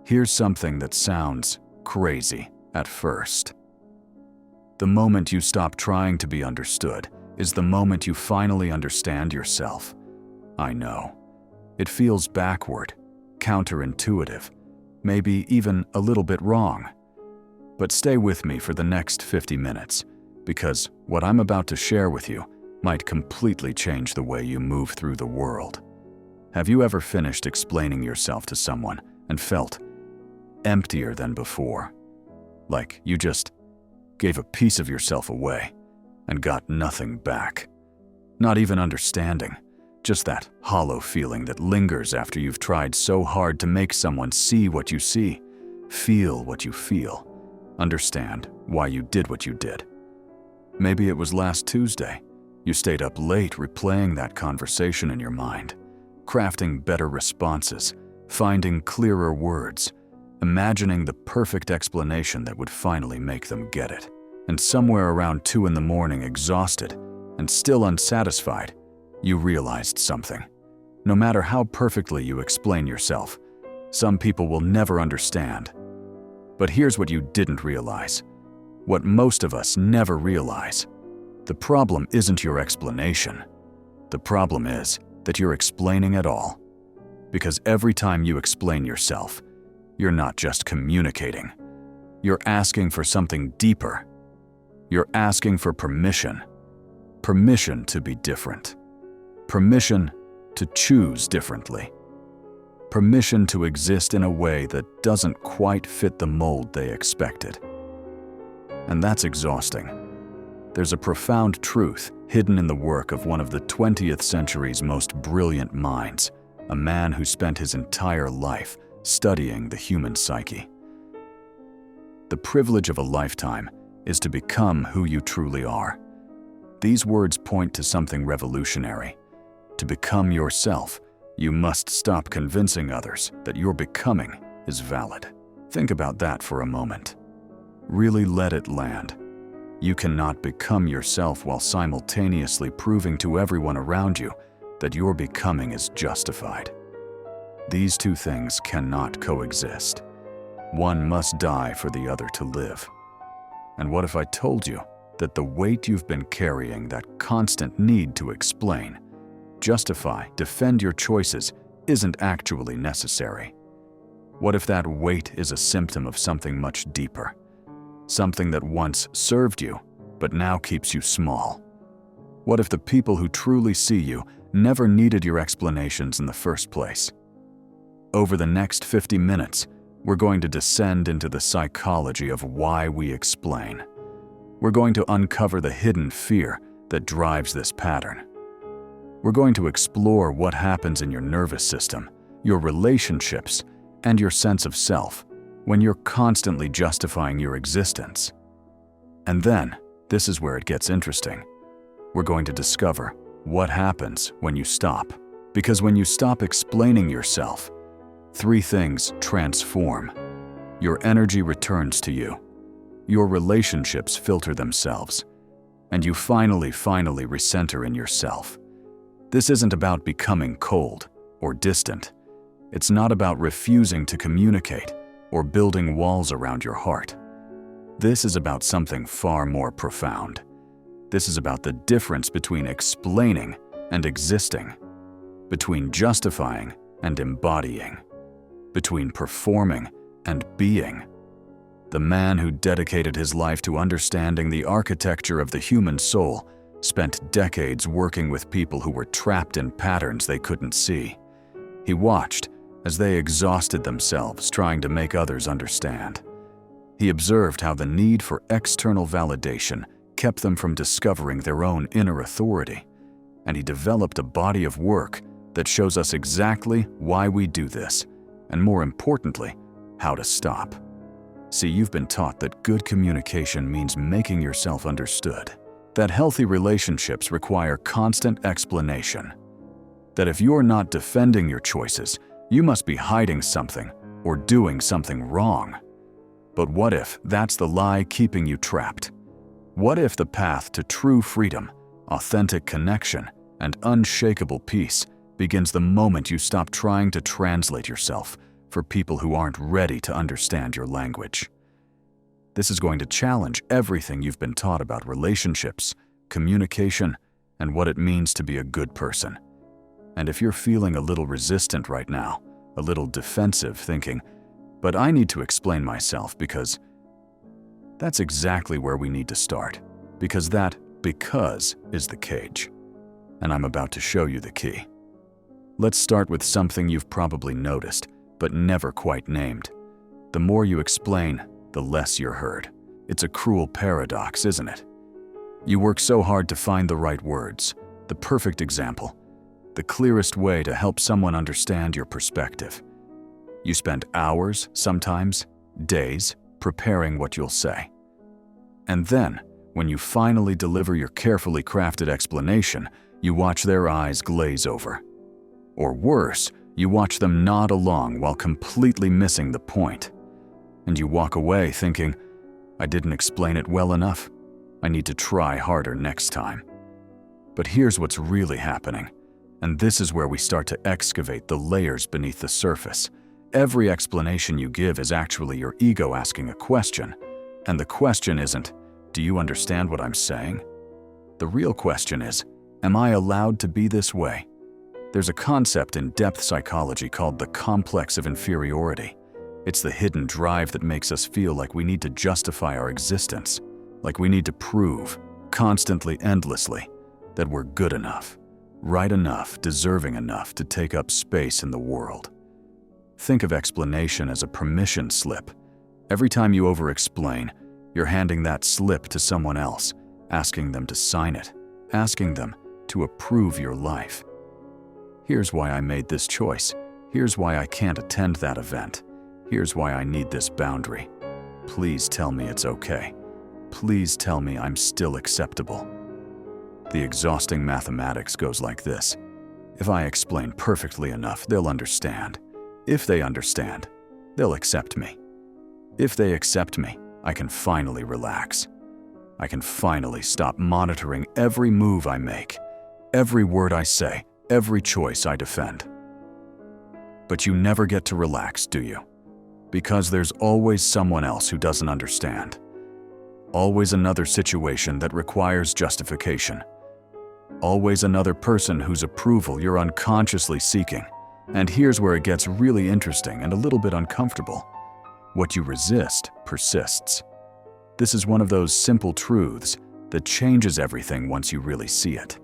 Here's something that sounds crazy at first. The moment you stop trying to be understood is the moment you finally understand yourself. I know. It feels backward, counterintuitive, maybe even a little bit wrong. But stay with me for the next 50 minutes, because what I'm about to share with you might completely change the way you move through the world. Have you ever finished explaining yourself to someone and felt emptier than before? Like you just gave a piece of yourself away and got nothing back. Not even understanding, just that hollow feeling that lingers after you've tried so hard to make someone see what you see, feel what you feel, understand why you did what you did. Maybe it was last Tuesday. You stayed up late replaying that conversation in your mind, crafting better responses, finding clearer words, imagining the perfect explanation that would finally make them get it. And somewhere around 2 in the morning, exhausted and still unsatisfied, you realized something. No matter how perfectly you explain yourself, some people will never understand. But here's what you didn't realize. What most of us never realize. The problem isn't your explanation. The problem is that you're explaining at all. Because every time you explain yourself, you're not just communicating. You're asking for something deeper. You're asking for permission. Permission to be different. Permission to choose differently. Permission to exist in a way that doesn't quite fit the mold they expected. And that's exhausting. There's a profound truth hidden in the work of one of the 20th century's most brilliant minds, a man who spent his entire life studying the human psyche. The privilege of a lifetime is to become who you truly are. These words point to something revolutionary. To become yourself, you must stop convincing others that your becoming is valid. Think about that for a moment. Really let it land. You cannot become yourself while simultaneously proving to everyone around you that your becoming is justified. These two things cannot coexist. One must die for the other to live. And what if I told you that the weight you've been carrying, that constant need to explain, justify, defend your choices, isn't actually necessary? What if that weight is a symptom of something much deeper? Something that once served you, but now keeps you small? What if the people who truly see you never needed your explanations in the first place? Over the next 50 minutes, we're going to descend into the psychology of why we explain. We're going to uncover the hidden fear that drives this pattern. We're going to explore what happens in your nervous system, your relationships, and your sense of self when you're constantly justifying your existence. And then, this is where it gets interesting. We're going to discover what happens when you stop. Because when you stop explaining yourself, 3 things transform. Your energy returns to you. Your relationships filter themselves. And you finally recenter in yourself. This isn't about becoming cold or distant. It's not about refusing to communicate or building walls around your heart. This is about something far more profound. This is about the difference between explaining and existing, between justifying and embodying, between performing and being. The man who dedicated his life to understanding the architecture of the human soul spent decades working with people who were trapped in patterns they couldn't see. He watched as they exhausted themselves trying to make others understand. He observed how the need for external validation kept them from discovering their own inner authority, and he developed a body of work that shows us exactly why we do this, and more importantly, how to stop. See, you've been taught that good communication means making yourself understood, that healthy relationships require constant explanation, that if you're not defending your choices, you must be hiding something or doing something wrong. But what if that's the lie keeping you trapped? What if the path to true freedom, authentic connection, and unshakable peace begins the moment you stop trying to translate yourself for people who aren't ready to understand your language. This is going to challenge everything you've been taught about relationships, communication, and what it means to be a good person. And if you're feeling a little resistant right now, a little defensive, thinking, "But I need to explain myself because..." That's exactly where we need to start, because that "because" is the cage. And I'm about to show you the key. Let's start with something you've probably noticed, but never quite named. The more you explain, the less you're heard. It's a cruel paradox, isn't it? You work so hard to find the right words, the perfect example, the clearest way to help someone understand your perspective. You spend hours, sometimes days, preparing what you'll say. And then, when you finally deliver your carefully crafted explanation, you watch their eyes glaze over. Or worse, you watch them nod along while completely missing the point. And you walk away thinking, "I didn't explain it well enough. I need to try harder next time." But here's what's really happening, and this is where we start to excavate the layers beneath the surface. Every explanation you give is actually your ego asking a question, and the question isn't, "Do you understand what I'm saying?" The real question is, "Am I allowed to be this way?" There's a concept in depth psychology called the complex of inferiority. It's the hidden drive that makes us feel like we need to justify our existence, like we need to prove, constantly, endlessly, that we're good enough, right enough, deserving enough to take up space in the world. Think of explanation as a permission slip. Every time you over-explain, you're handing that slip to someone else, asking them to sign it, asking them to approve your life. "Here's why I made this choice. Here's why I can't attend that event. Here's why I need this boundary. Please tell me it's okay. Please tell me I'm still acceptable." The exhausting mathematics goes like this. If I explain perfectly enough, they'll understand. If they understand, they'll accept me. If they accept me, I can finally relax. I can finally stop monitoring every move I make, every word I say, every choice I defend. But you never get to relax, do you? Because there's always someone else who doesn't understand. Always another situation that requires justification. Always another person whose approval you're unconsciously seeking. And here's where it gets really interesting and a little bit uncomfortable. What you resist persists. This is one of those simple truths that changes everything once you really see it.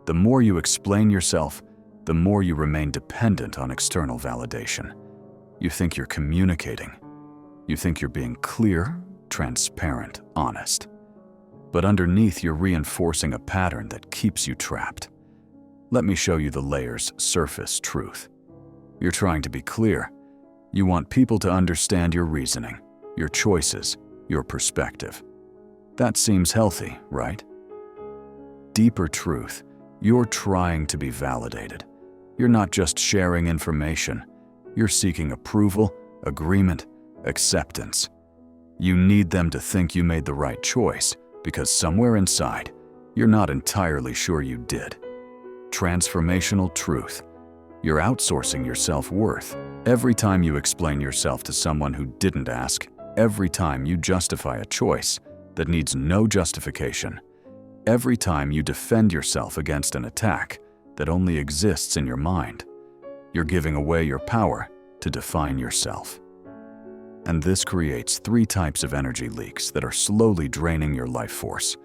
The more you explain yourself, the more you remain dependent on external validation. You think you're communicating. You think you're being clear, transparent, honest. But underneath, you're reinforcing a pattern that keeps you trapped. Let me show you the layer's surface truth. You're trying to be clear. You want people to understand your reasoning, your choices, your perspective. That seems healthy, right? Deeper truth, you're trying to be validated. You're not just sharing information. You're seeking approval, agreement, acceptance. You need them to think you made the right choice because somewhere inside, you're not entirely sure you did. Transformational truth. You're outsourcing your self-worth. Every time you explain yourself to someone who didn't ask, every time you justify a choice that needs no justification, every time you defend yourself against an attack that only exists in your mind, you're giving away your power to define yourself. And this creates 3 types of energy leaks that are slowly draining your life force.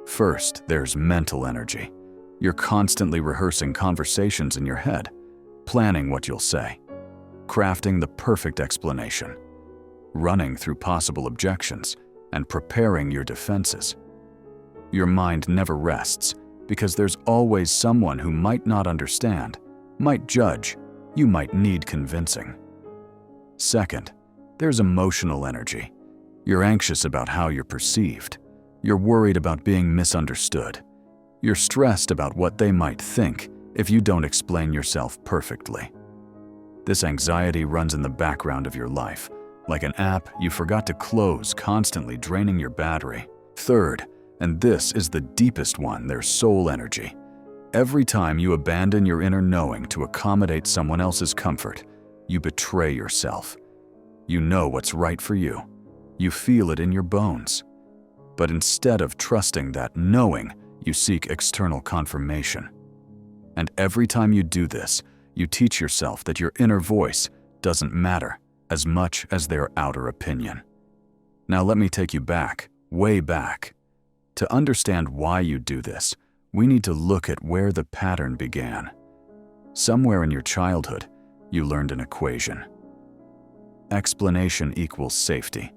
First, there's mental energy. You're constantly rehearsing conversations in your head, planning what you'll say, crafting the perfect explanation, running through possible objections, and preparing your defenses. Your mind never rests because there's always someone who might not understand, might judge, you might need convincing. Second, there's emotional energy. You're anxious about how you're perceived. You're worried about being misunderstood. You're stressed about what they might think if you don't explain yourself perfectly. This anxiety runs in the background of your life, like an app you forgot to close, constantly draining your battery. Third, and this is the deepest one, there's soul energy. Every time you abandon your inner knowing to accommodate someone else's comfort, You betray yourself. You know what's right for you. You feel it in your bones. But instead of trusting that knowing, you seek external confirmation. And every time you do this, you teach yourself that your inner voice doesn't matter as much as their outer opinion. Now let me take you back, way back. To understand why you do this, we need to look at where the pattern began. Somewhere in your childhood, you learned an equation. Explanation equals safety.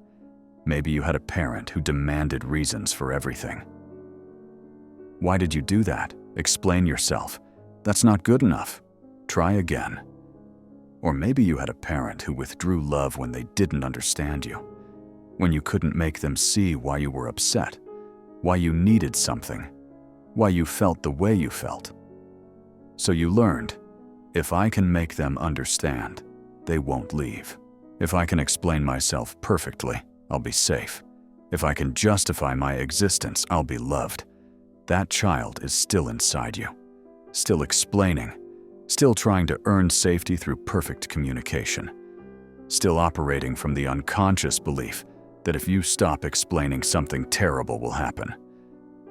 Maybe you had a parent who demanded reasons for everything. Why did you do that? Explain yourself. That's not good enough. Try again. Or maybe you had a parent who withdrew love when they didn't understand you, when you couldn't make them see why you were upset, why you needed something, why you felt the way you felt. So you learned, if I can make them understand, they won't leave. If I can explain myself perfectly, I'll be safe. If I can justify my existence, I'll be loved. That child is still inside you, still explaining, still trying to earn safety through perfect communication, still operating from the unconscious belief that if you stop explaining, something terrible will happen.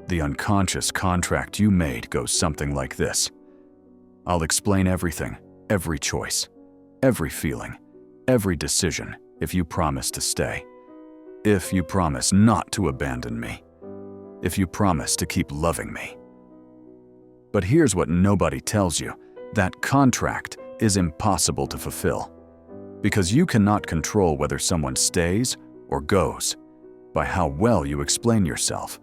The unconscious contract you made goes something like this. I'll explain everything, every choice, every feeling, every decision if you promise to stay. If you promise not to abandon me. If you promise to keep loving me. But here's what nobody tells you. That contract is impossible to fulfill. Because you cannot control whether someone stays or goes by how well you explain yourself.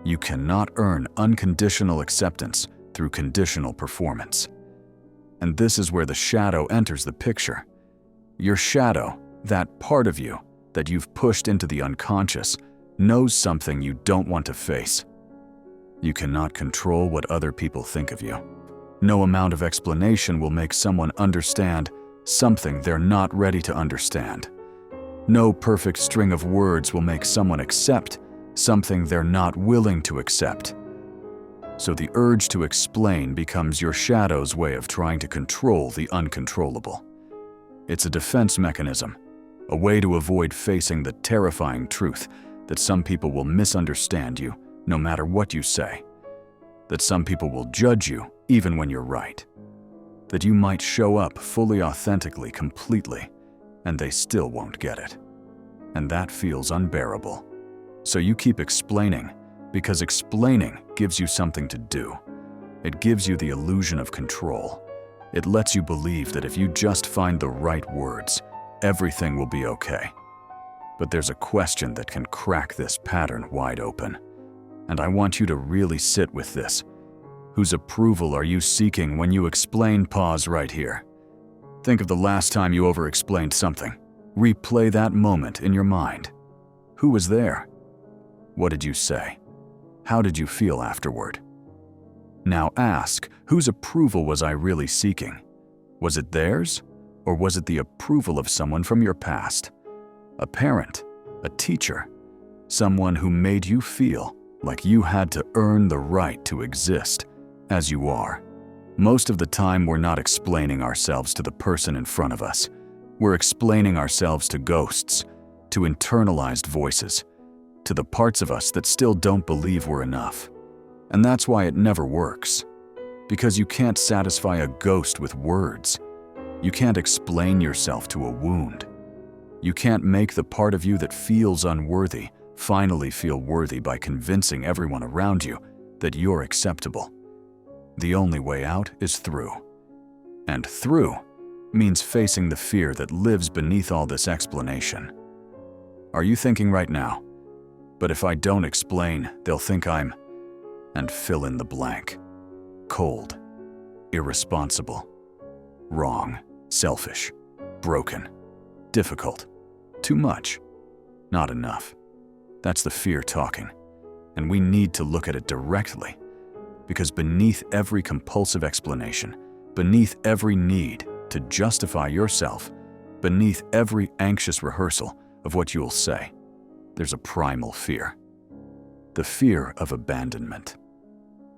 You cannot earn unconditional acceptance through conditional performance. And this is where the shadow enters the picture. Your shadow, that part of you that you've pushed into the unconscious, knows something you don't want to face. You cannot control what other people think of you. No amount of explanation will make someone understand something they're not ready to understand. No perfect string of words will make someone accept something they're not willing to accept. So the urge to explain becomes your shadow's way of trying to control the uncontrollable. It's a defense mechanism, a way to avoid facing the terrifying truth that some people will misunderstand you no matter what you say, that some people will judge you even when you're right, that you might show up fully authentically, completely, and they still won't get it. And that feels unbearable. So you keep explaining, because explaining gives you something to do. It gives you the illusion of control. It lets you believe that if you just find the right words, everything will be okay. But there's a question that can crack this pattern wide open. And I want you to really sit with this. Whose approval are you seeking when you explain? Pause right here. Think of the last time you over-explained something. Replay that moment in your mind. Who was there? What did you say? How did you feel afterward? Now ask, whose approval was I really seeking? Was it theirs? Or was it the approval of someone from your past? A parent, a teacher, someone who made you feel like you had to earn the right to exist as you are. Most of the time, we're not explaining ourselves to the person in front of us. We're explaining ourselves to ghosts, to internalized voices, to the parts of us that still don't believe we're enough. And that's why it never works. Because you can't satisfy a ghost with words. You can't explain yourself to a wound. You can't make the part of you that feels unworthy finally feel worthy by convincing everyone around you that you're acceptable. The only way out is through. And through means facing the fear that lives beneath all this explanation. Are you thinking right now, but if I don't explain, they'll think I'm… and fill in the blank. Cold, irresponsible, wrong, selfish, broken, difficult, too much, not enough. That's the fear talking, and we need to look at it directly, because beneath every compulsive explanation, beneath every need to justify yourself, beneath every anxious rehearsal of what you'll say, there's a primal fear. The fear of abandonment.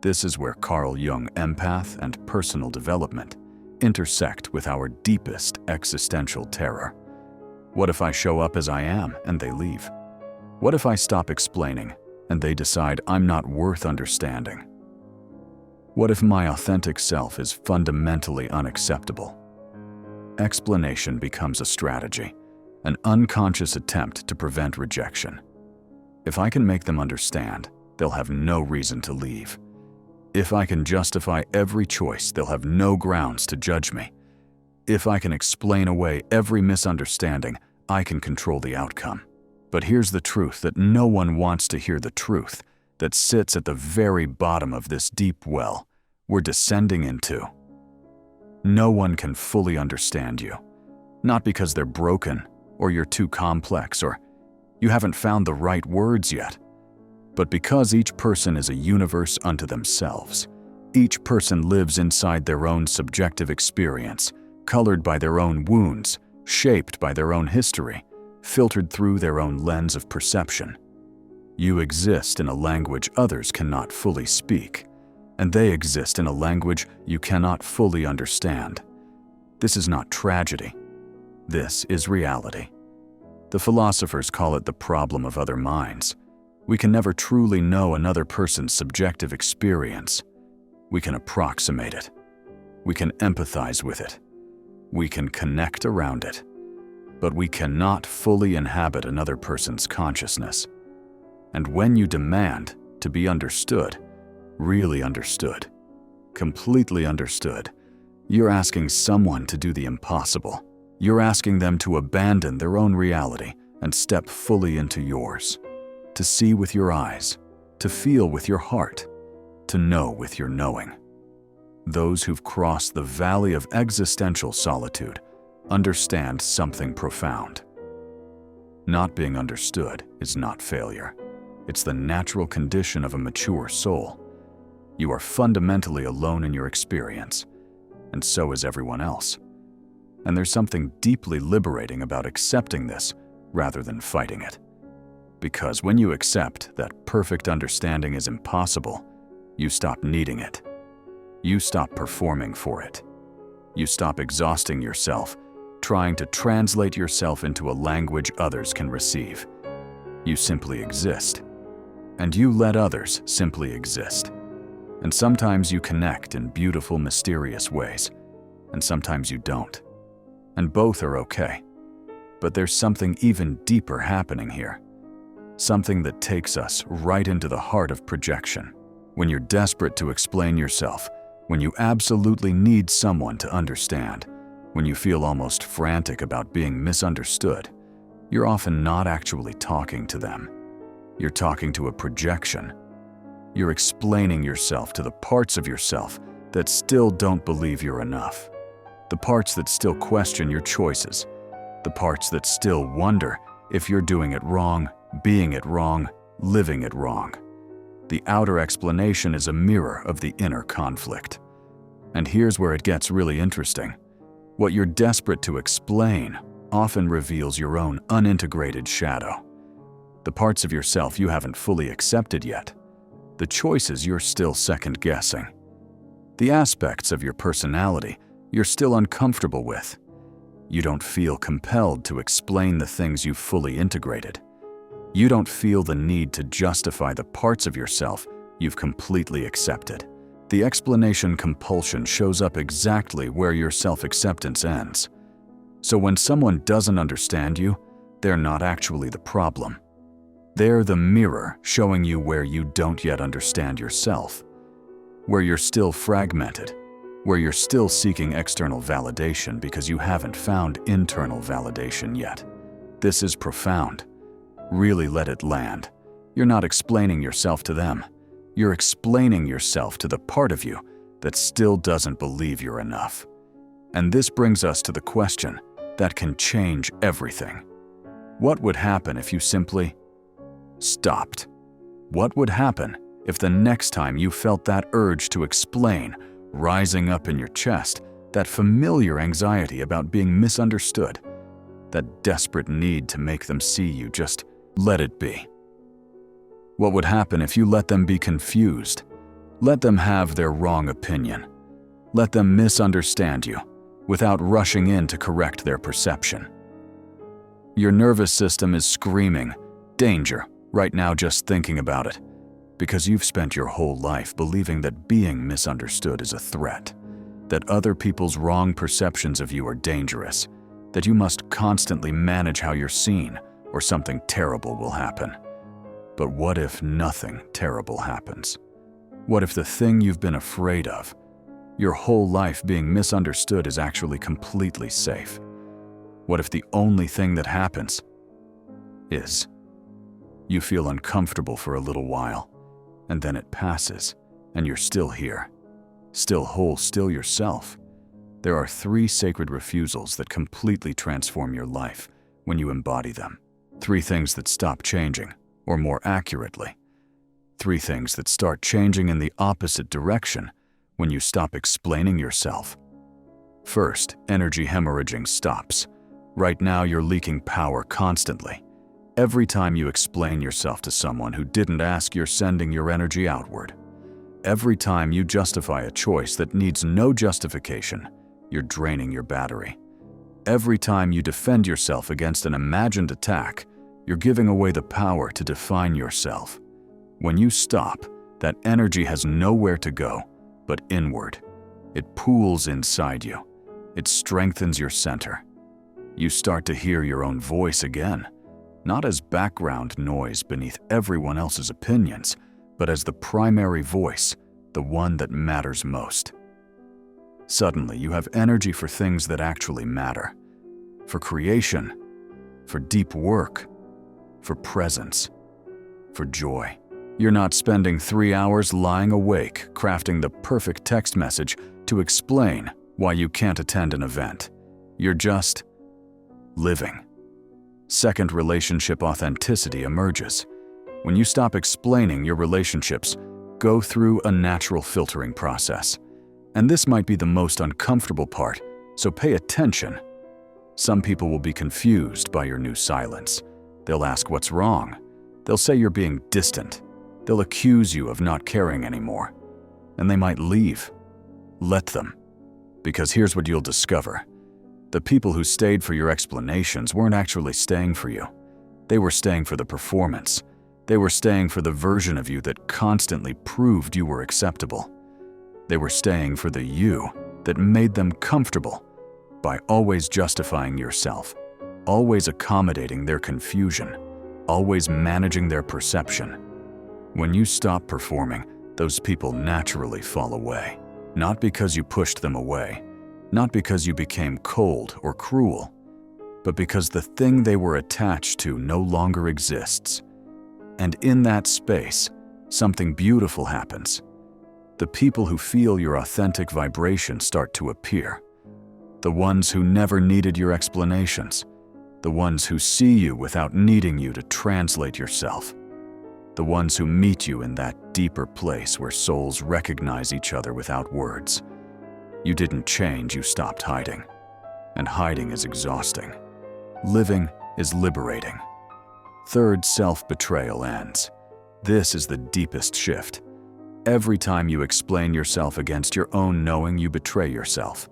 This is where Carl Jung, empath and personal development, intersect with our deepest existential terror. What if I show up as I am and they leave? What if I stop explaining and they decide I'm not worth understanding? What if my authentic self is fundamentally unacceptable? Explanation becomes a strategy, an unconscious attempt to prevent rejection. If I can make them understand, they'll have no reason to leave. If I can justify every choice, they'll have no grounds to judge me. If I can explain away every misunderstanding, I can control the outcome. But here's the truth that no one wants to hear, the truth that sits at the very bottom of this deep well we're descending into. No one can fully understand you, not because they're broken or you're too complex or you haven't found the right words yet, but because each person is a universe unto themselves. Each person lives inside their own subjective experience, colored by their own wounds, shaped by their own history, filtered through their own lens of perception. You exist in a language others cannot fully speak, and they exist in a language you cannot fully understand. This is not tragedy. This is reality. The philosophers call it the problem of other minds. We can never truly know another person's subjective experience. We can approximate it. We can empathize with it. We can connect around it. But we cannot fully inhabit another person's consciousness. And when you demand to be understood, really understood, completely understood, you're asking someone to do the impossible. You're asking them to abandon their own reality and step fully into yours, to see with your eyes, to feel with your heart, to know with your knowing. Those who've crossed the valley of existential solitude understand something profound. Not being understood is not failure. It's the natural condition of a mature soul. You are fundamentally alone in your experience, and so is everyone else. And there's something deeply liberating about accepting this rather than fighting it. Because when you accept that perfect understanding is impossible, you stop needing it. You stop performing for it. You stop exhausting yourself, trying to translate yourself into a language others can receive. You simply exist. And you let others simply exist. And sometimes you connect in beautiful, mysterious ways, and sometimes you don't. And both are okay. But there's something even deeper happening here. Something that takes us right into the heart of projection. When you're desperate to explain yourself, when you absolutely need someone to understand, when you feel almost frantic about being misunderstood, you're often not actually talking to them. You're talking to a projection. You're explaining yourself to the parts of yourself that still don't believe you're enough. The parts that still question your choices. The parts that still wonder if you're doing it wrong, being it wrong, living it wrong. The outer explanation is a mirror of the inner conflict. And here's where it gets really interesting. What you're desperate to explain often reveals your own unintegrated shadow. The parts of yourself you haven't fully accepted yet. The choices you're still second-guessing. The aspects of your personality you're still uncomfortable with. You don't feel compelled to explain the things you've fully integrated. You don't feel the need to justify the parts of yourself you've completely accepted. The explanation compulsion shows up exactly where your self-acceptance ends. So when someone doesn't understand you, they're not actually the problem. They're the mirror showing you where you don't yet understand yourself, where you're still fragmented, where you're still seeking external validation because you haven't found internal validation yet. This is profound. Really let it land. You're not explaining yourself to them. You're explaining yourself to the part of you that still doesn't believe you're enough. And this brings us to the question that can change everything. What would happen if you simply stopped? What would happen if the next time you felt that urge to explain rising up in your chest, that familiar anxiety about being misunderstood, that desperate need to make them see you, just let it be? What would happen if you let them be confused? Let them have their wrong opinion. Let them misunderstand you without rushing in to correct their perception. Your nervous system is screaming, "Danger," right now just thinking about it, because you've spent your whole life believing that being misunderstood is a threat, that other people's wrong perceptions of you are dangerous, that you must constantly manage how you're seen or something terrible will happen. But what if nothing terrible happens? What if the thing you've been afraid of, your whole life being misunderstood, is actually completely safe? What if the only thing that happens is you feel uncomfortable for a little while, and then it passes, and you're still here, still whole, still yourself? There are 3 sacred refusals that completely transform your life when you embody them. 3 things that stop changing, or more accurately, 3 things that start changing in the opposite direction when you stop explaining yourself. First, energy hemorrhaging stops. Right now you're leaking power constantly. Every time you explain yourself to someone who didn't ask, you're sending your energy outward. Every time you justify a choice that needs no justification, you're draining your battery. Every time you defend yourself against an imagined attack, you're giving away the power to define yourself. When you stop, that energy has nowhere to go but inward. It pools inside you. It strengthens your center. You start to hear your own voice again, not as background noise beneath everyone else's opinions, but as the primary voice, the one that matters most. Suddenly, you have energy for things that actually matter, for creation, for deep work, for presence, for joy. You're not spending 3 hours lying awake crafting the perfect text message to explain why you can't attend an event. You're just living. Second, relationship authenticity emerges. When you stop explaining, your relationships go through a natural filtering process. And this might be the most uncomfortable part, so pay attention. Some people will be confused by your new silence. They'll ask what's wrong. They'll say you're being distant. They'll accuse you of not caring anymore. And they might leave. Let them. Because here's what you'll discover. The people who stayed for your explanations weren't actually staying for you. They were staying for the performance. They were staying for the version of you that constantly proved you were acceptable. They were staying for the you that made them comfortable by always justifying yourself, always accommodating their confusion, always managing their perception. When you stop performing, those people naturally fall away. Not because you pushed them away, not because you became cold or cruel, but because the thing they were attached to no longer exists. And in that space, something beautiful happens. The people who feel your authentic vibration start to appear. The ones who never needed your explanations. The ones who see you without needing you to translate yourself. The ones who meet you in that deeper place where souls recognize each other without words. You didn't change, you stopped hiding. And hiding is exhausting. Living is liberating. Third, self-betrayal ends. This is the deepest shift. Every time you explain yourself against your own knowing, you betray yourself.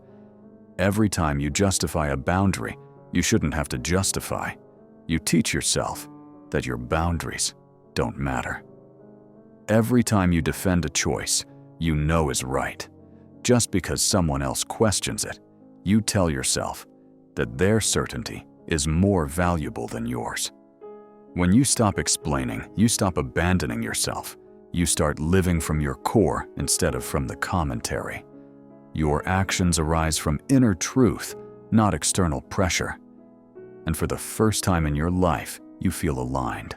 Every time you justify a boundary you shouldn't have to justify, you teach yourself that your boundaries don't matter. Every time you defend a choice you know is right, just because someone else questions it, you tell yourself that their certainty is more valuable than yours. When you stop explaining, you stop abandoning yourself. You start living from your core instead of from the commentary. Your actions arise from inner truth, not external pressure. And for the first time in your life, you feel aligned.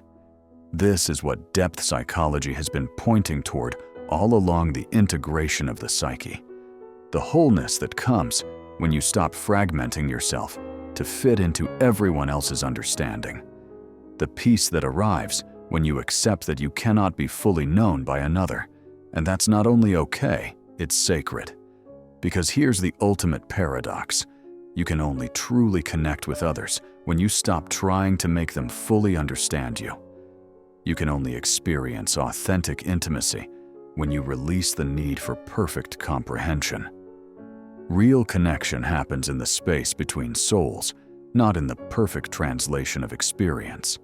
This is what depth psychology has been pointing toward all along: the integration of the psyche. The wholeness that comes when you stop fragmenting yourself to fit into everyone else's understanding. The peace that arrives when you accept that you cannot be fully known by another. And that's not only okay, it's sacred. Because here's the ultimate paradox. You can only truly connect with others when you stop trying to make them fully understand you. You can only experience authentic intimacy when you release the need for perfect comprehension. Real connection happens in the space between souls, not in the perfect translation of experience.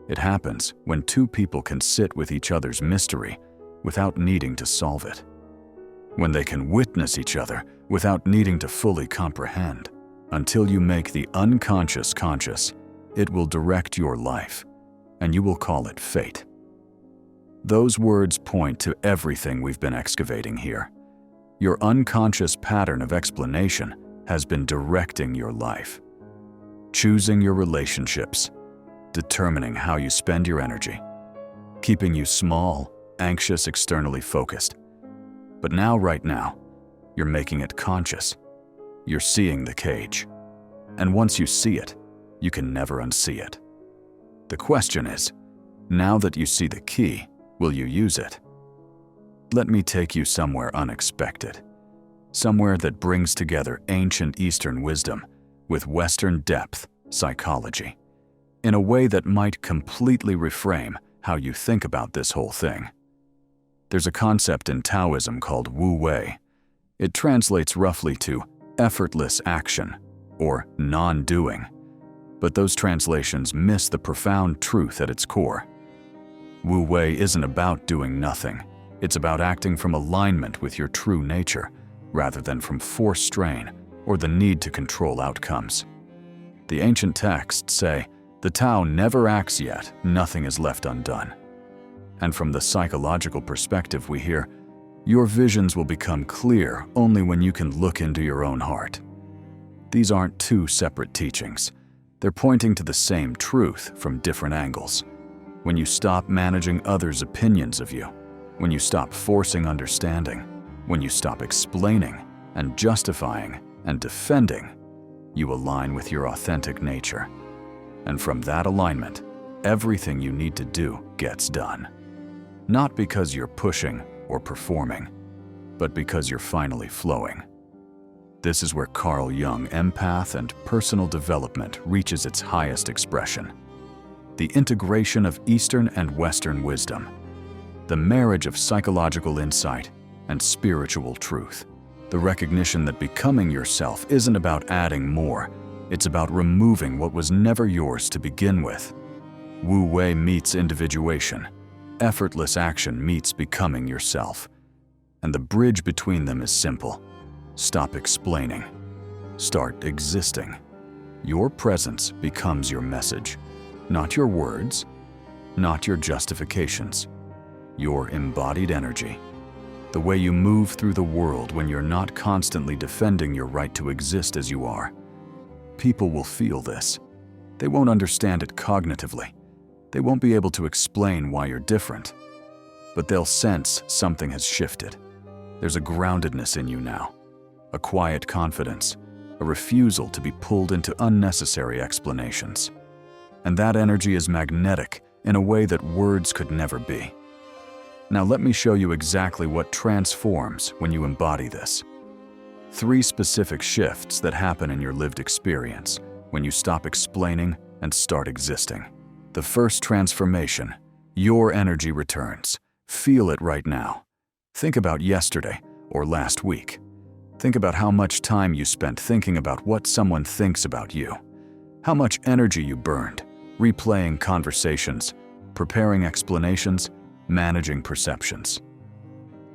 It happens when two people can sit with each other's mystery without needing to solve it. When they can witness each other without needing to fully comprehend. Until you make the unconscious conscious, it will direct your life, and you will call it fate. Those words point to everything we've been excavating here. Your unconscious pattern of explanation has been directing your life, choosing your relationships, determining how you spend your energy, keeping you small, anxious, externally focused. But now, right now, you're making it conscious. You're seeing the cage. And once you see it, you can never unsee it. The question is, now that you see the key, will you use it? Let me take you somewhere unexpected. Somewhere that brings together ancient Eastern wisdom with Western depth psychology, in a way that might completely reframe how you think about this whole thing. There's a concept in Taoism called Wu Wei. It translates roughly to effortless action or non-doing, but those translations miss the profound truth at its core. Wu Wei isn't about doing nothing. It's about acting from alignment with your true nature, rather than from forced strain or the need to control outcomes. The ancient texts say, the Tao never acts yet, nothing is left undone. And from the psychological perspective we hear, your visions will become clear only when you can look into your own heart. These aren't two separate teachings. They're pointing to the same truth from different angles. When you stop managing others' opinions of you, when you stop forcing understanding, when you stop explaining and justifying and defending, you align with your authentic nature. And from that alignment, everything you need to do gets done. Not because you're pushing or performing, but because you're finally flowing. This is where Carl Jung, empath, and personal development reaches its highest expression. The integration of Eastern and Western wisdom, the marriage of psychological insight and spiritual truth, the recognition that becoming yourself isn't about adding more, it's about removing what was never yours to begin with. Wu Wei meets individuation. Effortless action meets becoming yourself. And the bridge between them is simple. Stop explaining. Start existing. Your presence becomes your message. Not your words, not your justifications. Your embodied energy. The way you move through the world when you're not constantly defending your right to exist as you are. People will feel this. They won't understand it cognitively. They won't be able to explain why you're different. But they'll sense something has shifted. There's a groundedness in you now, a quiet confidence, a refusal to be pulled into unnecessary explanations. And that energy is magnetic in a way that words could never be. Now let me show you exactly what transforms when you embody this. 3 specific shifts that happen in your lived experience when you stop explaining and start existing. The first transformation, your energy returns. Feel it right now. Think about yesterday or last week. Think about how much time you spent thinking about what someone thinks about you. How much energy you burned, replaying conversations, preparing explanations, managing perceptions.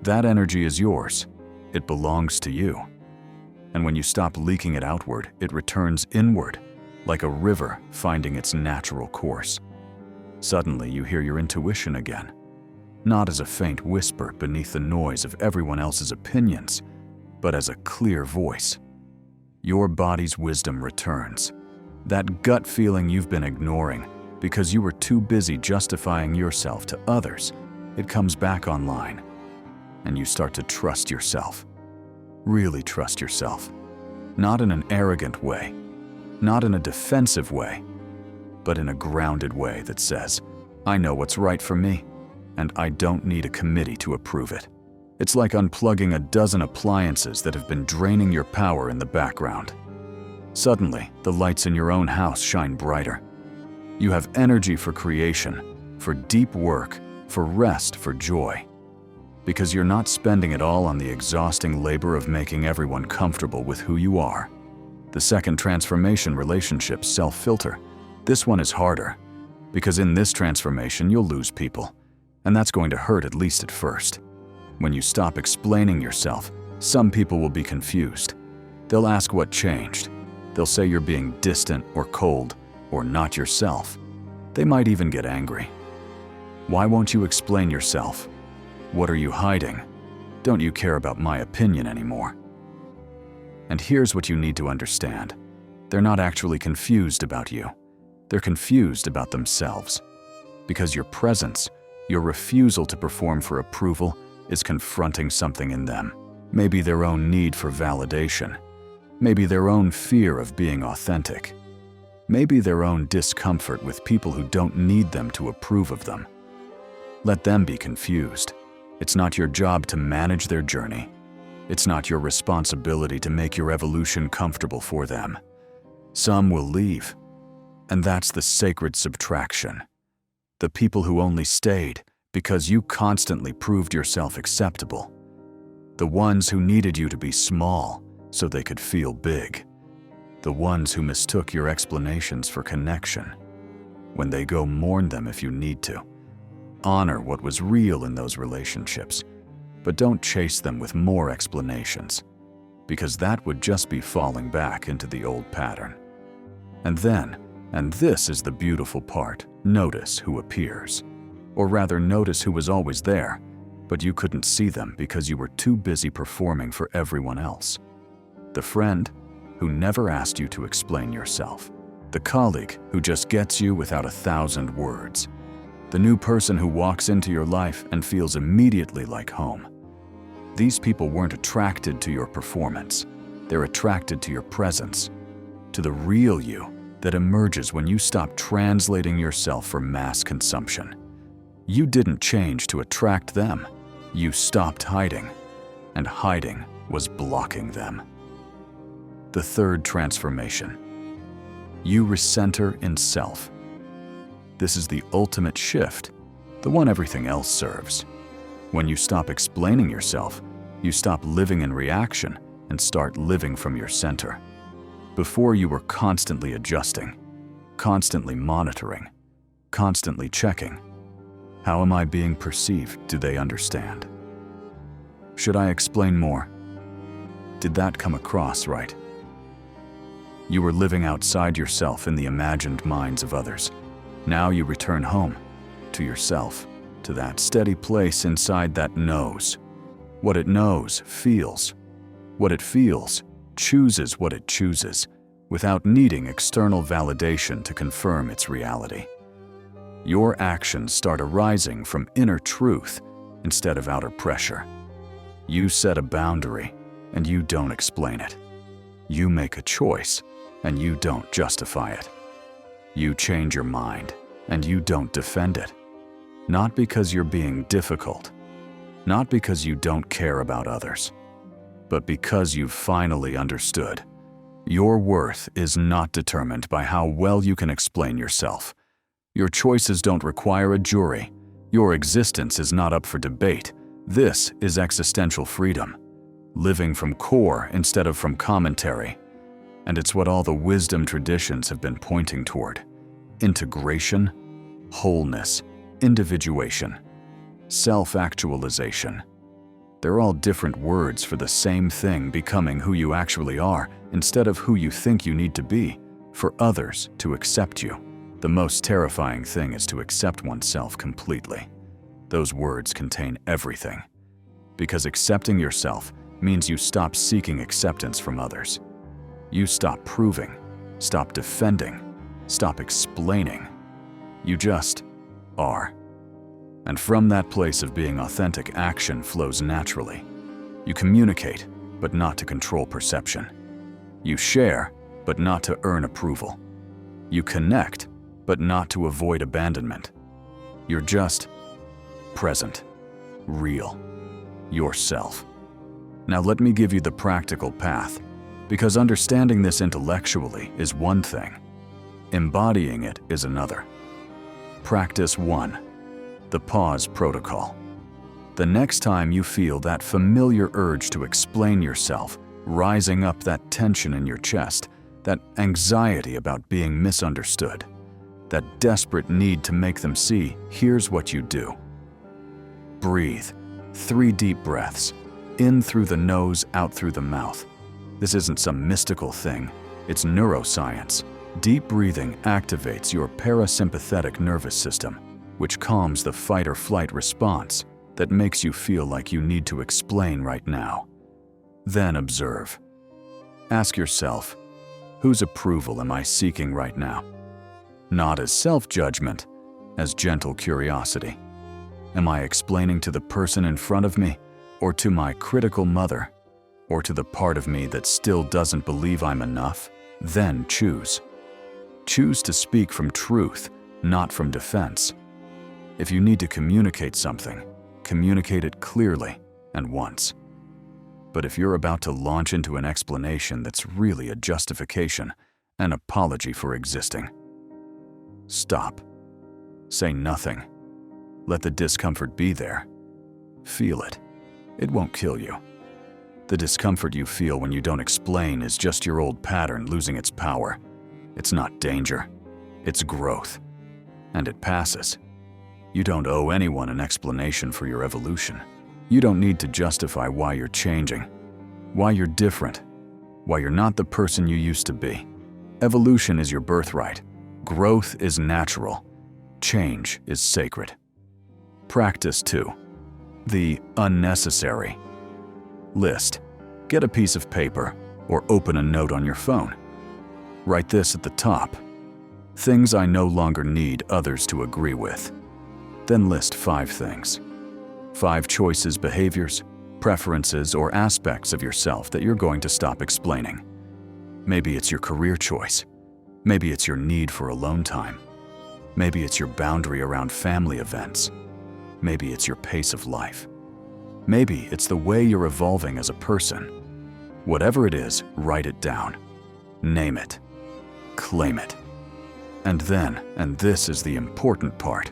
That energy is yours. It belongs to you. And when you stop leaking it outward, it returns inward, like a river finding its natural course. Suddenly, you hear your intuition again, not as a faint whisper beneath the noise of everyone else's opinions, but as a clear voice. Your body's wisdom returns. That gut feeling you've been ignoring because you were too busy justifying yourself to others, it comes back online, and you start to trust yourself. Really trust yourself. Not in an arrogant way, not in a defensive way, but in a grounded way that says, I know what's right for me, and I don't need a committee to approve it. It's like unplugging a dozen appliances that have been draining your power in the background. Suddenly, the lights in your own house shine brighter. You have energy for creation, for deep work, for rest, for joy. because you're not spending it all on the exhausting labor of making everyone comfortable with who you are. The second transformation, relationship self-filter. This one is harder, because in this transformation you'll lose people, and that's going to hurt, at least at first. When you stop explaining yourself, some people will be confused. They'll ask what changed. They'll say you're being distant or cold or not yourself. They might even get angry. Why won't you explain yourself? What are you hiding? Don't you care about my opinion anymore? And here's what you need to understand. They're not actually confused about you. They're confused about themselves. Because your presence, your refusal to perform for approval, is confronting something in them. Maybe their own need for validation. Maybe their own fear of being authentic. Maybe their own discomfort with people who don't need them to approve of them. Let them be confused. It's not your job to manage their journey. It's not your responsibility to make your evolution comfortable for them. Some will leave, and that's the sacred subtraction. The people who only stayed because you constantly proved yourself acceptable. The ones who needed you to be small so they could feel big. The ones who mistook your explanations for connection. When they go, mourn them if you need to. Honor what was real in those relationships, but don't chase them with more explanations, because that would just be falling back into the old pattern. And then, and this is the beautiful part, notice who appears. Or rather, notice who was always there, but you couldn't see them because you were too busy performing for everyone else. The friend who never asked you to explain yourself. The colleague who just gets you without 1,000 words. The new person who walks into your life and feels immediately like home. These people weren't attracted to your performance. They're attracted to your presence, to the real you that emerges when you stop translating yourself for mass consumption. You didn't change to attract them. You stopped hiding, and hiding was blocking them. The third transformation. You recenter in self. This is the ultimate shift, the one everything else serves. When you stop explaining yourself, you stop living in reaction and start living from your center. Before, you were constantly adjusting, constantly monitoring, constantly checking. How am I being perceived? Do they understand? Should I explain more? Did that come across right? You were living outside yourself in the imagined minds of others. Now you return home, to yourself, to that steady place inside that knows. What it knows feels. What it feels chooses what it chooses, without needing external validation to confirm its reality. Your actions start arising from inner truth instead of outer pressure. You set a boundary, and you don't explain it. You make a choice, and you don't justify it. You change your mind, and you don't defend it. Not because you're being difficult, not because you don't care about others, but because you've finally understood. Your worth is not determined by how well you can explain yourself. Your choices don't require a jury. Your existence is not up for debate. This is existential freedom, living from core instead of from commentary. And it's what all the wisdom traditions have been pointing toward. Integration, wholeness, individuation, self-actualization. They're all different words for the same thing, becoming who you actually are instead of who you think you need to be, for others to accept you. The most terrifying thing is to accept oneself completely. Those words contain everything. Because accepting yourself means you stop seeking acceptance from others. You stop proving, stop defending, stop explaining. You just are. And from that place of being authentic, action flows naturally. You communicate, but not to control perception. You share, but not to earn approval. You connect, but not to avoid abandonment. You're just present, real, yourself. Now let me give you the practical path, because understanding this intellectually is one thing. Embodying it is another. Practice 1. The pause protocol. The next time you feel that familiar urge to explain yourself, rising up, that tension in your chest, that anxiety about being misunderstood, that desperate need to make them see, here's what you do. Breathe. 3 deep breaths. In through the nose, out through the mouth. This isn't some mystical thing. It's neuroscience. Deep breathing activates your parasympathetic nervous system, which calms the fight or flight response that makes you feel like you need to explain right now. Then observe. Ask yourself, whose approval am I seeking right now? Not as self-judgment, as gentle curiosity. Am I explaining to the person in front of me, or to my critical mother, or to the part of me that still doesn't believe I'm enough? Then choose. Choose to speak from truth, not from defense. If you need to communicate something, communicate it clearly and once. But if you're about to launch into an explanation that's really a justification, an apology for existing, stop. Say nothing. Let the discomfort be there. Feel it. It won't kill you. The discomfort you feel when you don't explain is just your old pattern losing its power. It's not danger. It's growth. And it passes. You don't owe anyone an explanation for your evolution. You don't need to justify why you're changing, why you're different, why you're not the person you used to be. Evolution is your birthright. Growth is natural. Change is sacred. Practice 2. The unnecessary. List. Get a piece of paper or open a note on your phone. Write this at the top. Things I no longer need others to agree with. Then list 5 things. 5 choices, behaviors, preferences, or aspects of yourself that you're going to stop explaining. Maybe it's your career choice. Maybe it's your need for alone time. Maybe it's your boundary around family events. Maybe it's your pace of life. Maybe it's the way you're evolving as a person. Whatever it is, write it down. Name it. Claim it. And then, and this is the important part,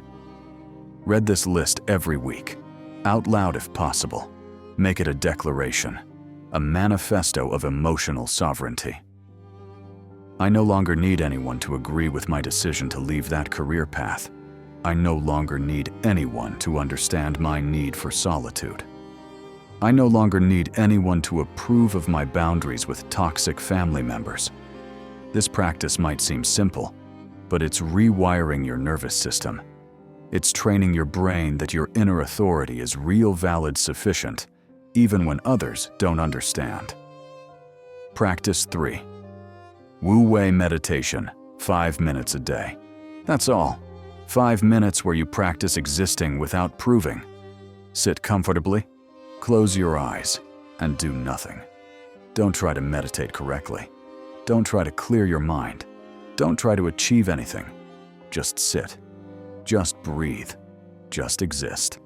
read this list every week, out loud if possible. Make it a declaration, a manifesto of emotional sovereignty. I no longer need anyone to agree with my decision to leave that career path. I no longer need anyone to understand my need for solitude. I no longer need anyone to approve of my boundaries with toxic family members. This practice might seem simple, but it's rewiring your nervous system. It's training your brain that your inner authority is real, valid, sufficient, even when others don't understand. Practice 3. Wu Wei meditation, 5 minutes a day. That's all. 5 minutes where you practice existing without proving. Sit comfortably, close your eyes, and do nothing. Don't try to meditate correctly. Don't try to clear your mind. Don't try to achieve anything. Just sit. Just breathe. Just exist.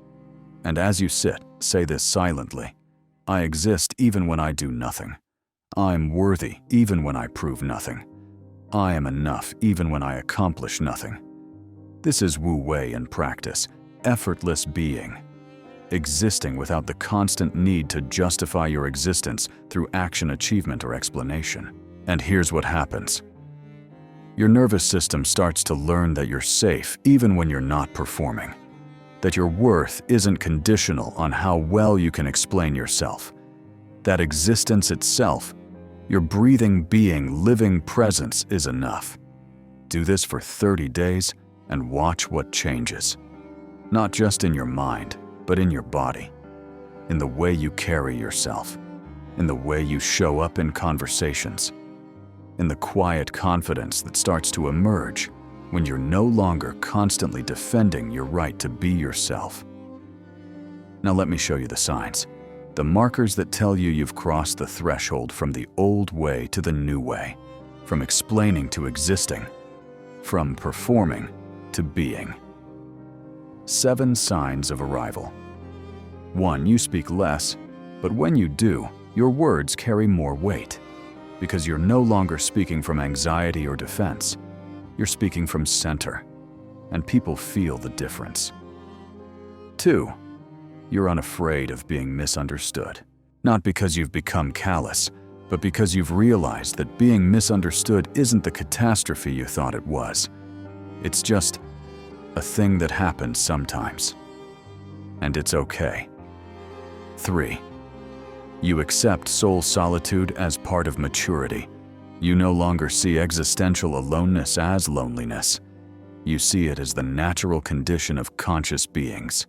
And as you sit, say this silently. I exist even when I do nothing. I'm worthy even when I prove nothing. I am enough even when I accomplish nothing. This is Wu Wei in practice, effortless being. Existing without the constant need to justify your existence through action, achievement, or explanation. And here's what happens. Your nervous system starts to learn that you're safe even when you're not performing. That your worth isn't conditional on how well you can explain yourself. That existence itself, your breathing being, living presence is enough. Do this for 30 days and watch what changes. Not just in your mind, but in your body. In the way you carry yourself. In the way you show up in conversations. In the quiet confidence that starts to emerge when you're no longer constantly defending your right to be yourself. Now let me show you the signs. The markers that tell you you've crossed the threshold from the old way to the new way. From explaining to existing. From performing to being. 7 signs of arrival. 1. You speak less, but when you do, your words carry more weight. Because you're no longer speaking from anxiety or defense. You're speaking from center, and people feel the difference. 2. You're unafraid of being misunderstood. Not because you've become callous, but because you've realized that being misunderstood isn't the catastrophe you thought it was. It's just a thing that happens sometimes. And it's okay. 3. You accept soul solitude as part of maturity. You no longer see existential aloneness as loneliness. You see it as the natural condition of conscious beings.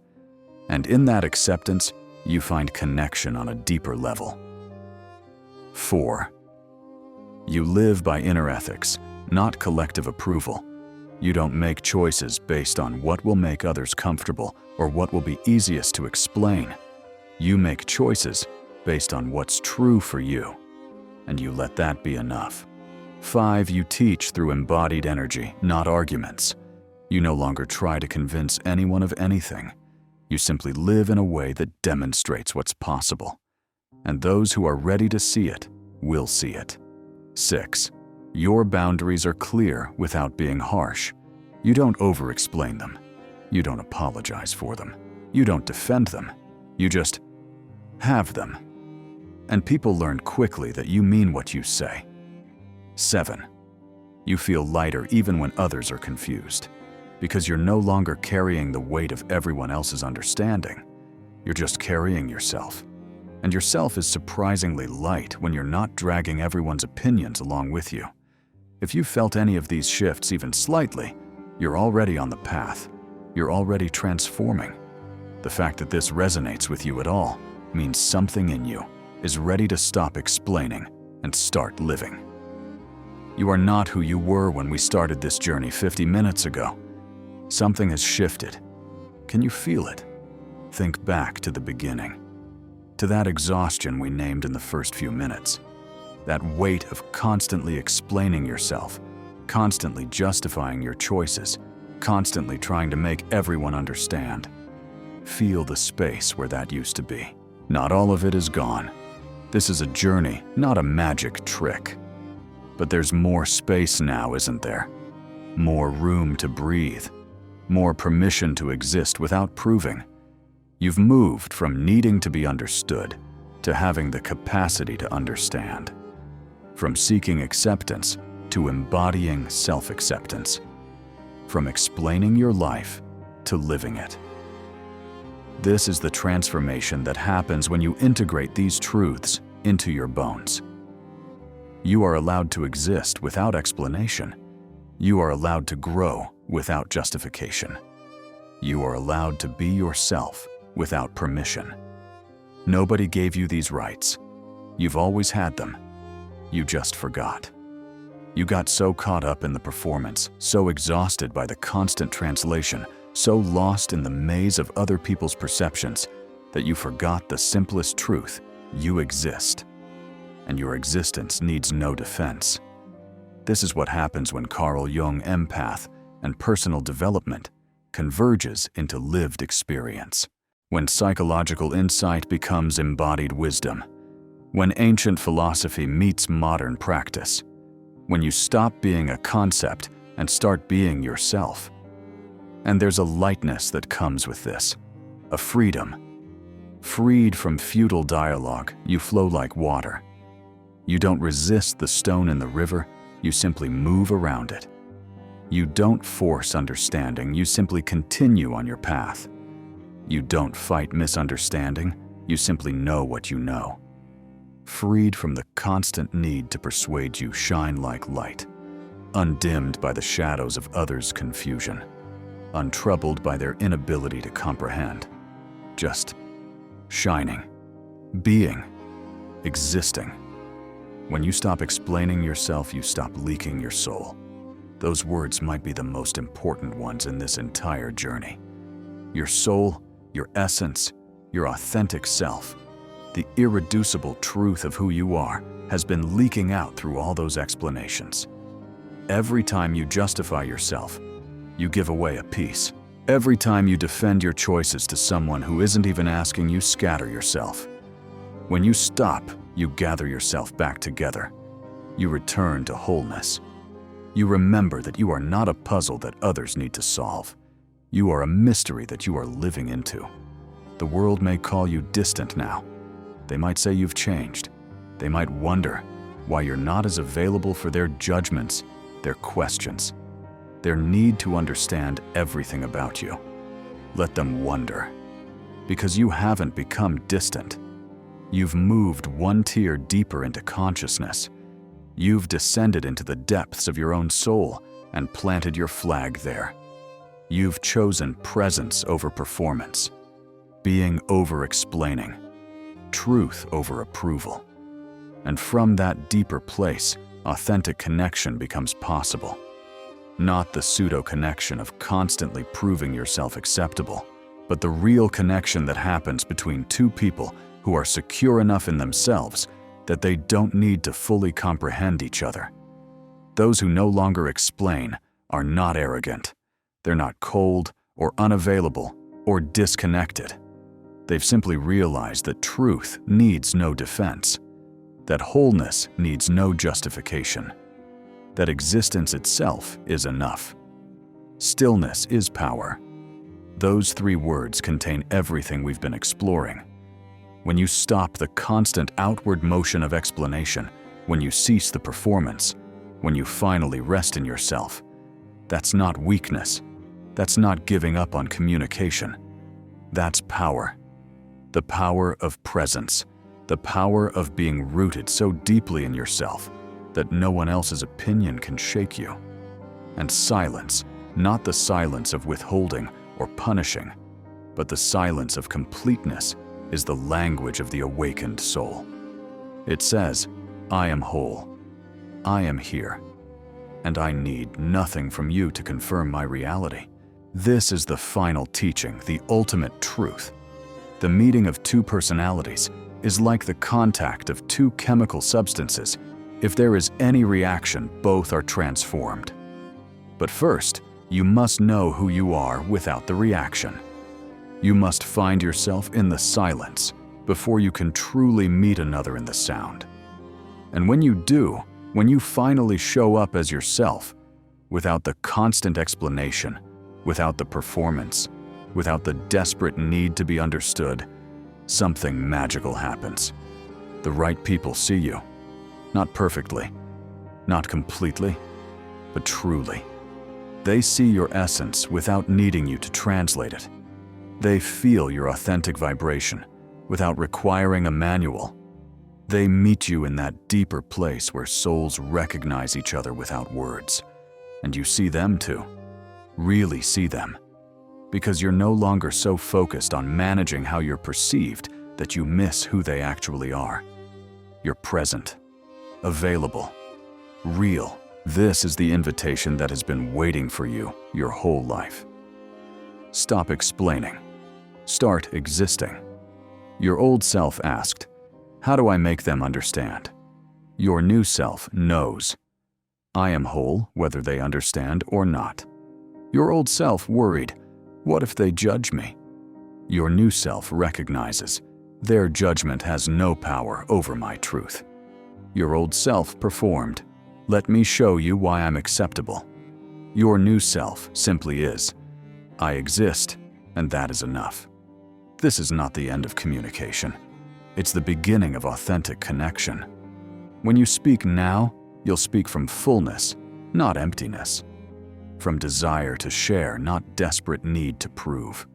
And in that acceptance, you find connection on a deeper level. 4. You live by inner ethics, not collective approval. You don't make choices based on what will make others comfortable or what will be easiest to explain. You make choices based on what's true for you, and you let that be enough. 5. You teach through embodied energy, not arguments. You no longer try to convince anyone of anything. You simply live in a way that demonstrates what's possible. And those who are ready to see it will see it. 6. Your boundaries are clear without being harsh. You don't over-explain them. You don't apologize for them. You don't defend them. You just have them. And people learn quickly that you mean what you say. 7. You feel lighter even when others are confused, because you're no longer carrying the weight of everyone else's understanding. You're just carrying yourself. And yourself is surprisingly light when you're not dragging everyone's opinions along with you. If you felt any of these shifts even slightly, you're already on the path. You're already transforming. The fact that this resonates with you at all means something in you is ready to stop explaining and start living. You are not who you were when we started this journey 50 minutes ago. Something has shifted. Can you feel it? Think back to the beginning, to that exhaustion we named in the first few minutes, that weight of constantly explaining yourself, constantly justifying your choices, constantly trying to make everyone understand. Feel the space where that used to be. Not all of it is gone. This is a journey, not a magic trick. But there's more space now, isn't there? More room to breathe. More permission to exist without proving. You've moved from needing to be understood to having the capacity to understand. From seeking acceptance to embodying self-acceptance. From explaining your life to living it. This is the transformation that happens when you integrate these truths into your bones. You are allowed to exist without explanation. You are allowed to grow without justification. You are allowed to be yourself without permission. Nobody gave you these rights. You've always had them. You just forgot. You got so caught up in the performance, so exhausted by the constant translation, so lost in the maze of other people's perceptions, that you forgot the simplest truth: you exist. And your existence needs no defense. This is what happens when Carl Jung empath and personal development converges into lived experience. When psychological insight becomes embodied wisdom. When ancient philosophy meets modern practice. When you stop being a concept and start being yourself. And there's a lightness that comes with this, a freedom. Freed from futile dialogue, you flow like water. You don't resist the stone in the river, you simply move around it. You don't force understanding, you simply continue on your path. You don't fight misunderstanding, you simply know what you know. Freed from the constant need to persuade, you shine like light, undimmed by the shadows of others' confusion, untroubled by their inability to comprehend. Just shining, being, existing. When you stop explaining yourself, you stop leaking your soul. Those words might be the most important ones in this entire journey. Your soul, your essence, your authentic self, the irreducible truth of who you are, has been leaking out through all those explanations. Every time you justify yourself, you give away a piece. Every time you defend your choices to someone who isn't even asking, you scatter yourself. When you stop, you gather yourself back together. You return to wholeness. You remember that you are not a puzzle that others need to solve. You are a mystery that you are living into. The world may call you distant now. They might say you've changed. They might wonder why you're not as available for their judgments, their questions, their need to understand everything about you. Let them wonder, because you haven't become distant. You've moved one tier deeper into consciousness. You've descended into the depths of your own soul and planted your flag there. You've chosen presence over performance, being over explaining, truth over approval. And from that deeper place, authentic connection becomes possible. Not the pseudo-connection of constantly proving yourself acceptable, but the real connection that happens between two people who are secure enough in themselves that they don't need to fully comprehend each other. Those who no longer explain are not arrogant. They're not cold or unavailable or disconnected. They've simply realized that truth needs no defense, that wholeness needs no justification, that existence itself is enough. Stillness is power. Those three words contain everything we've been exploring. When you stop the constant outward motion of explanation, when you cease the performance, when you finally rest in yourself, that's not weakness. That's not giving up on communication. That's power. The power of presence. The power of being rooted so deeply in yourself that no one else's opinion can shake you. And silence, not the silence of withholding or punishing, but the silence of completeness, is the language of the awakened soul. It says, I am whole. I am here. And I need nothing from you to confirm my reality. This is the final teaching, the ultimate truth. The meeting of two personalities is like the contact of two chemical substances. If there is any reaction, both are transformed. But first, you must know who you are without the reaction. You must find yourself in the silence before you can truly meet another in the sound. And when you do, when you finally show up as yourself, without the constant explanation, without the performance, without the desperate need to be understood, something magical happens. The right people see you. Not perfectly, not completely, but truly. They see your essence without needing you to translate it. They feel your authentic vibration without requiring a manual. They meet you in that deeper place where souls recognize each other without words. And you see them too. Really see them. Because you're no longer so focused on managing how you're perceived that you miss who they actually are. You're present, available, real. This is the invitation that has been waiting for you your whole life. Stop explaining. Start existing. Your old self asked, how do I make them understand? Your new self knows. I am whole whether they understand or not. Your old self worried, what if they judge me? Your new self recognizes, their judgment has no power over my truth. Your old self performed, let me show you why I'm acceptable. Your new self simply is, I exist, and that is enough. This is not the end of communication. It's the beginning of authentic connection. When you speak now, you'll speak from fullness, not emptiness. From desire to share, not desperate need to prove.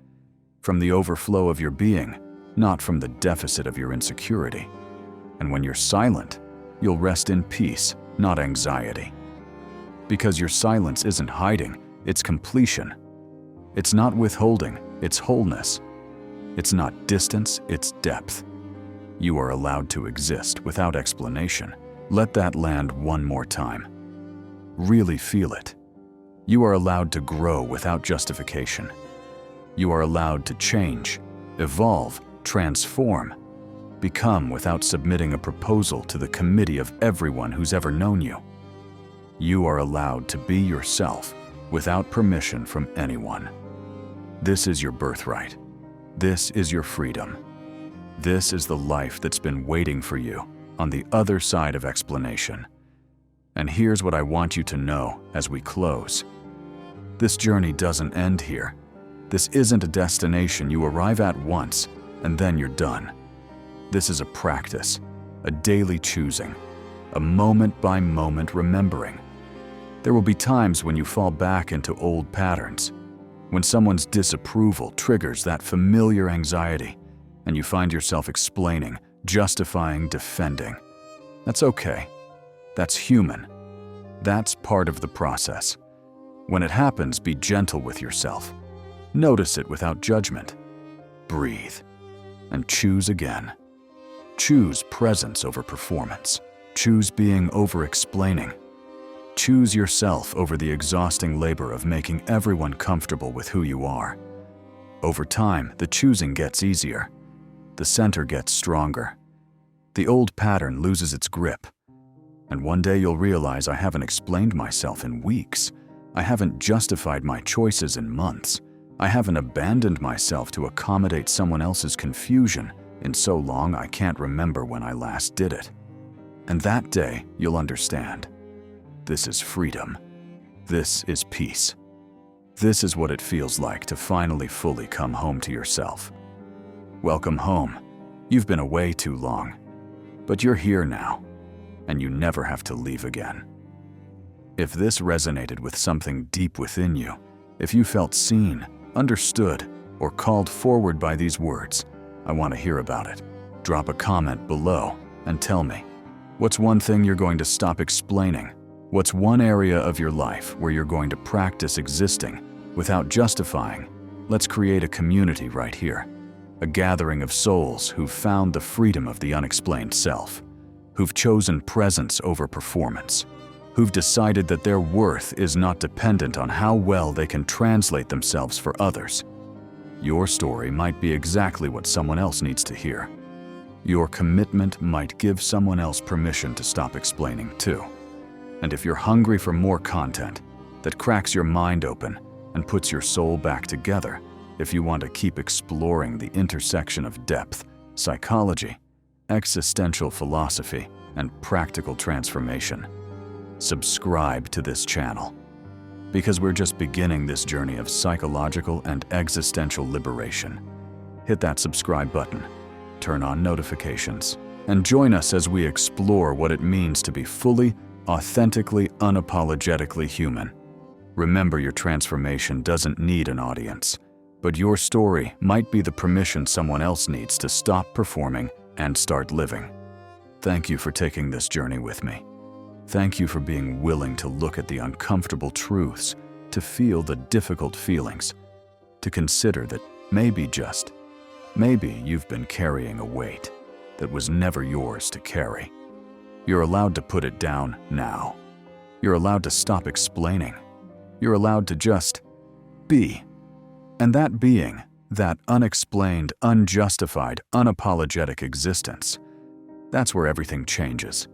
From the overflow of your being, not from the deficit of your insecurity. And when you're silent, you'll rest in peace, not anxiety. Because your silence isn't hiding, it's completion. It's not withholding, it's wholeness. It's not distance, it's depth. You are allowed to exist without explanation. Let that land one more time. Really feel it. You are allowed to grow without justification. You are allowed to change, evolve, transform, become without submitting a proposal to the committee of everyone who's ever known you. You are allowed to be yourself without permission from anyone. This is your birthright. This is your freedom. This is the life that's been waiting for you on the other side of explanation. And here's what I want you to know as we close. This journey doesn't end here. This isn't a destination you arrive at once and then you're done. This is a practice, a daily choosing, a moment-by-moment remembering. There will be times when you fall back into old patterns, when someone's disapproval triggers that familiar anxiety, and you find yourself explaining, justifying, defending. That's okay. That's human. That's part of the process. When it happens, be gentle with yourself. Notice it without judgment. Breathe, and choose again. Choose presence over performance. Choose being over explaining. Choose yourself over the exhausting labor of making everyone comfortable with who you are. Over time, the choosing gets easier. The center gets stronger. The old pattern loses its grip. And one day you'll realize I haven't explained myself in weeks. I haven't justified my choices in months. I haven't abandoned myself to accommodate someone else's confusion in so long I can't remember when I last did it. And that day, you'll understand. This is freedom. This is peace. This is what it feels like to finally fully come home to yourself. Welcome home. You've been away too long, but you're here now, and you never have to leave again. If this resonated with something deep within you, if you felt seen, understood, or called forward by these words, I want to hear about it. Drop a comment below and tell me, what's one thing you're going to stop explaining? What's one area of your life where you're going to practice existing without justifying? Let's create a community right here. A gathering of souls who've found the freedom of the unexplained self, who've chosen presence over performance, who've decided that their worth is not dependent on how well they can translate themselves for others. Your story might be exactly what someone else needs to hear. Your commitment might give someone else permission to stop explaining too. And if you're hungry for more content that cracks your mind open and puts your soul back together, if you want to keep exploring the intersection of depth, psychology, existential philosophy, and practical transformation, subscribe to this channel. Because we're just beginning this journey of psychological and existential liberation. Hit that subscribe button, turn on notifications, and join us as we explore what it means to be fully, authentically, unapologetically human. Remember, your transformation doesn't need an audience, but your story might be the permission someone else needs to stop performing and start living. Thank you for taking this journey with me. Thank you for being willing to look at the uncomfortable truths, to feel the difficult feelings, to consider that maybe you've been carrying a weight that was never yours to carry. You're allowed to put it down now. You're allowed to stop explaining. You're allowed to just be. And that being, that unexplained, unjustified, unapologetic existence, that's where everything changes.